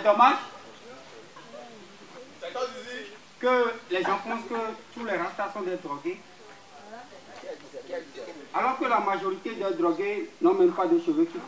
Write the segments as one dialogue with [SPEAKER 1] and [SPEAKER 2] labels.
[SPEAKER 1] dommage que les gens pensent que tous les rastas sont des drogués. Alors que la majorité des drogués n'ont même pas de cheveux qui poussent.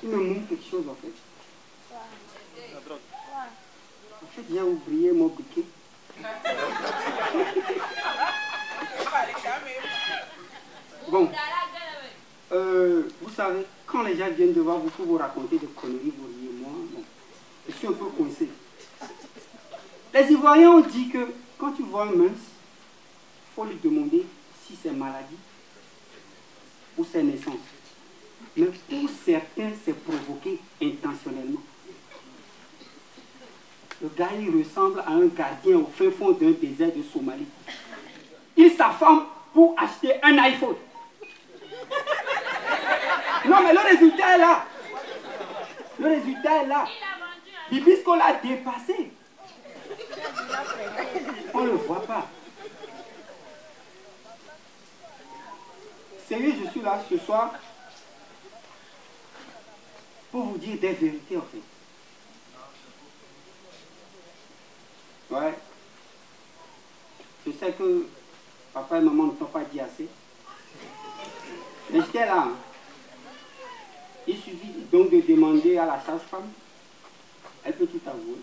[SPEAKER 1] Il me manque quelque chose en fait. En fait, j'ai oublié mon briquet. Bon, vous savez, quand les gens viennent devant vous pour vous raconter des conneries, vous riez, moi, bon, je suis un peu coincé. Les Ivoiriens ont dit que quand tu vois un mince, il faut lui demander si c'est maladie ou c'est naissance. Mais pour certains, c'est provoqué intentionnellement. Le gars, il ressemble à un gardien au fin fond d'un désert de Somalie. Il s'affame pour acheter un iPhone. Non, mais le résultat est là. Le résultat est là. Bibisco l'a dépassé. On ne le voit pas. Sérieux, je suis là ce soir pour vous dire des vérités en fait. Ouais. Je sais que papa et maman ne t'ont pas dit assez. Mais j'étais là. Hein. Il suffit donc de demander à la sage-femme. Elle peut tout avouer.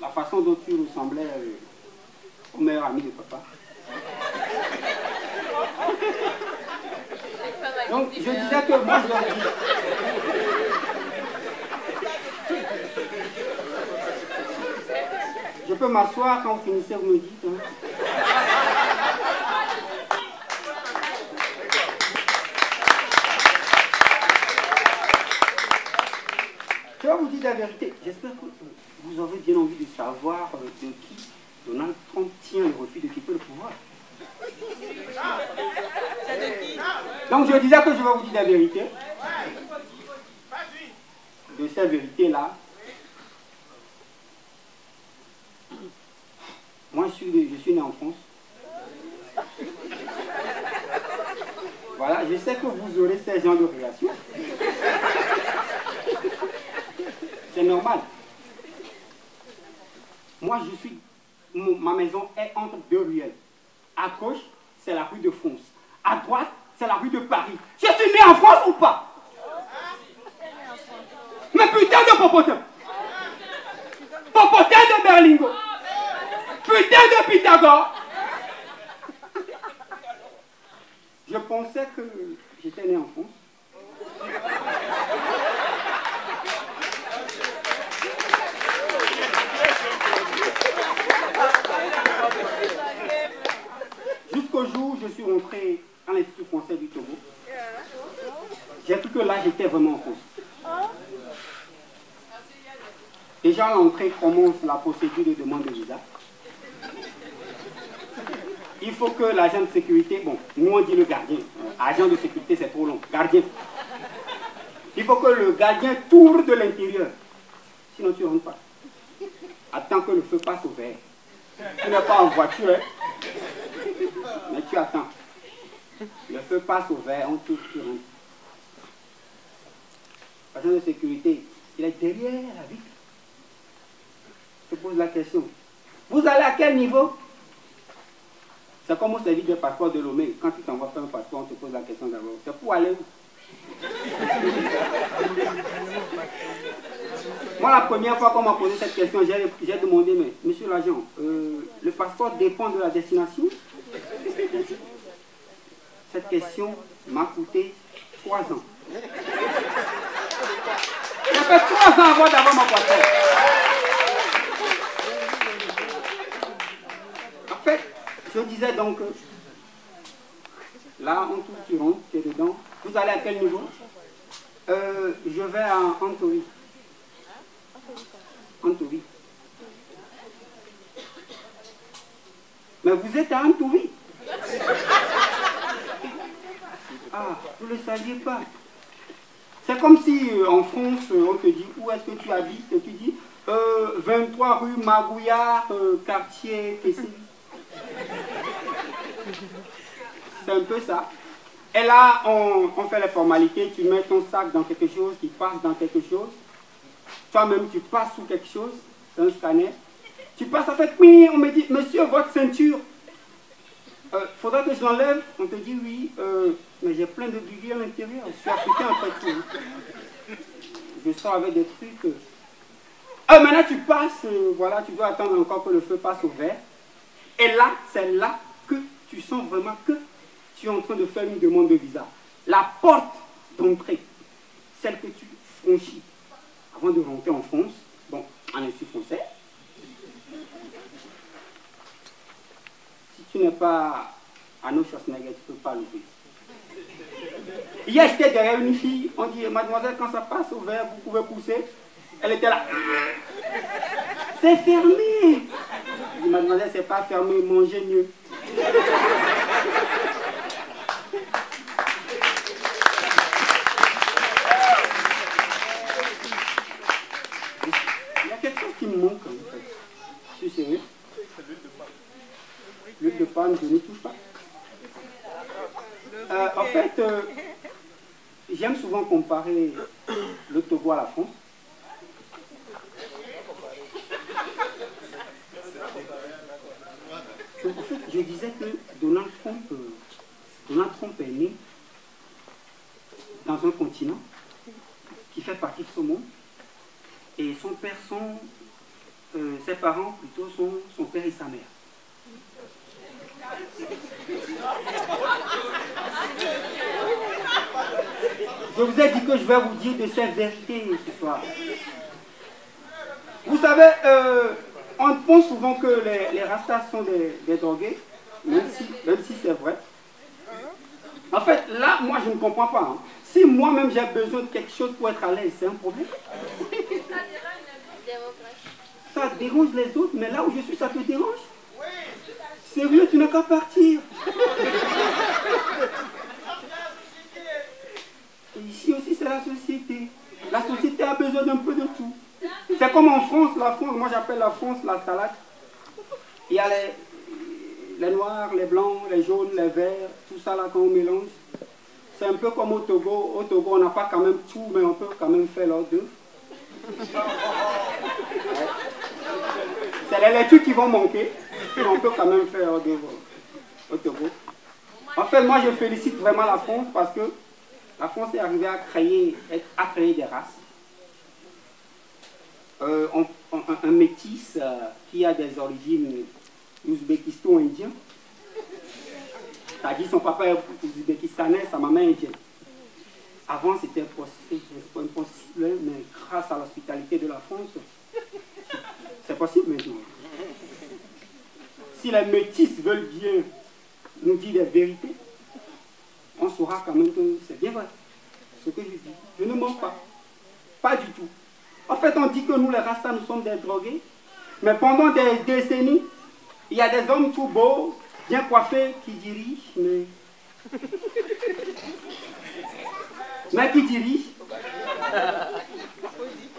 [SPEAKER 1] La façon dont tu ressemblais au meilleur ami de papa. Donc je disais que moi je leur dis. Je peux m'asseoir quand vous finissez, vous me dites. Hein. Je vais vous dire la vérité. J'espère que vous aurez bien envie de savoir de qui Donald Trump tient le refus de quitter le pouvoir. Donc je disais que je vais vous dire la vérité. De cette vérité-là, moi je suis né en France. Voilà, je sais que vous aurez ces genres de réactions. C'est normal. Moi je suis, ma maison est entre deux ruelles. À gauche, c'est la rue de France. À droite, c'est la rue de Paris. Je suis né en France ou pas? Mais putain de Popotin! Popotin de Berlingo! Putain de Pythagore! Je pensais que j'étais né en France. Jusqu'au jour où je suis rentré à l'Institut français du Togo. J'ai cru que là, j'étais vraiment en France. Déjà, à l'entrée commence la procédure de demande de visa. Il faut que l'agent de sécurité, bon, nous on dit le gardien, agent de sécurité c'est trop long, gardien. Il faut que le gardien tourne de l'intérieur, sinon tu ne rentres pas. Attends que le feu passe au vert. Tu n'es pas en voiture, hein? Mais tu attends. Le feu passe au vert, on touche, tu rentres. L'agent de sécurité, il est derrière la vitre. Je pose la question. Vous allez à quel niveau? C'est comme au service de passeport de Lomé. Quand tu t'envoies faire un passeport, on te pose la question d'abord. C'est pour aller où? Moi, la première fois qu'on m'a posé cette question, j'ai demandé, mais monsieur l'agent, le passeport dépend de la destination? Cette question m'a coûté 3 ans. Ça fait 3 ans avant d'avoir mon passeport. En fait, je disais donc, là, on touche, tu rentres, tu es dedans. Vous allez à quel niveau? Je vais à Antori. Antori. Mais vous êtes à Antori? Ah, vous ne le saviez pas. C'est comme si en France, on te dit où est-ce que tu habites, et tu dis 23 rue Magouillard, quartier PC. C'est un peu ça. Et là, on fait les formalités, tu mets ton sac dans quelque chose, tu passes dans quelque chose. Toi-même, tu passes sous quelque chose, c'est un scanner. Tu passes, en fait, oui, on me dit, monsieur, votre ceinture, faudra que je l'enlève. On te dit, oui, mais j'ai plein de billets à l'intérieur. Je suis africain après tout. Je sors avec des trucs. Maintenant, tu passes, voilà, tu dois attendre encore que le feu passe au vert. Et là, c'est là que tu sens vraiment que tu es en train de faire une demande de visa. La porte d'entrée, celle que tu franchis avant de rentrer en France, bon, en institut français. Si tu n'es pas Arnold Schwarzenegger, tu ne peux pas l'ouvrir. Hier, j'étais derrière une fille, on dit, mademoiselle, quand ça passe au vert, vous pouvez pousser. Elle était là. C'est fermé. Je dis, mademoiselle, c'est pas fermé, mangez mieux. Il y a quelque chose qui me manque, en fait. Je suis sérieux. L'huile de palme, je n'y touche pas. En fait, j'aime souvent comparer le Togo à la France. En fait, je disais que Donald Trump est né dans un continent qui fait partie de ce monde. Et son père, ses parents plutôt sont son père et sa mère. Je vous ai dit que je vais vous dire de ces vérités ce soir. Vous savez, on pense souvent que les Rastas sont des drogués, même si c'est vrai. En fait, là, moi, je ne comprends pas. Hein. Si moi-même j'ai besoin de quelque chose pour être à l'aise, c'est un problème. Ça dérange les autres, mais là où je suis, ça te dérange. Sérieux, tu n'as qu'à partir. Et ici aussi, c'est la société. La société a besoin d'un peu de tout. C'est comme en France, moi j'appelle la France la salade. Il y a les noirs, les blancs, les jaunes, les verts, tout ça là quand on mélange. C'est un peu comme au Togo. Au Togo, on n'a pas quand même tout, mais on peut quand même faire l'ordre d'eux. C'est les laitues qui vont manquer, mais on peut quand même faire l'ordre d'eux au Togo. En fait, moi je félicite vraiment la France parce que la France est arrivée à créer des races. Un métis qui a des origines ouzbékisto-indien. C'est-à-dire son papa est ouzbékistanais, sa maman est indienne. Avant c'était impossible, mais grâce à l'hospitalité de la France, c'est possible maintenant. Si les métis veulent bien nous dire des vérités, on saura quand même que c'est bien vrai. Ce que je dis, je ne mens pas. Pas du tout. En fait, on dit que nous, les Rastas, nous sommes des drogués. Mais pendant des décennies, il y a des hommes tout beaux, bien coiffés, qui dirigent, mais qui dirigent.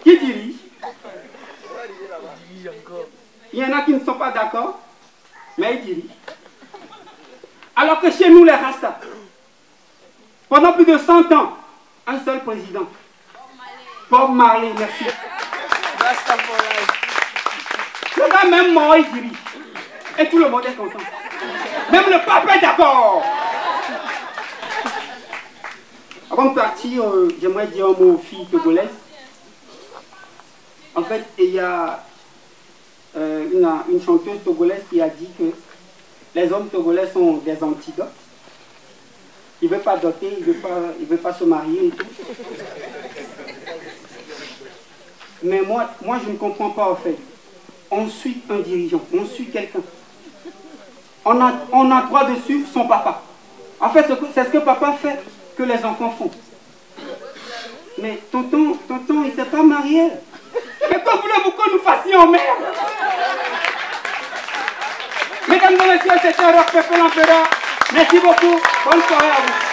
[SPEAKER 1] Qui dirigent. Il y en a qui ne sont pas d'accord, mais ils dirigent. Alors que chez nous, les Rastas, pendant plus de 100 ans, un seul président. Bob Marley, merci. Le gars même mort, il dirige. Et tout le monde est content. Même le pape est d'accord. Avant de partir, j'aimerais dire un mot aux filles togolaises. En fait, il y a une chanteuse togolaise qui a dit que les hommes togolais sont des antidotes. Il ne veut pas doter, il ne veut pas se marier et tout. Mais moi, je ne comprends pas en fait. On suit un dirigeant, on suit quelqu'un. On a droit de suivre son papa. En fait, c'est ce que papa fait que les enfants font. Mais tonton, il ne s'est pas marié. Mais que voulez-vous que nous fassions, merde? Mesdames et messieurs, c'était Rock Pepper l'Empereur. Merci beaucoup. Bonne soirée à vous.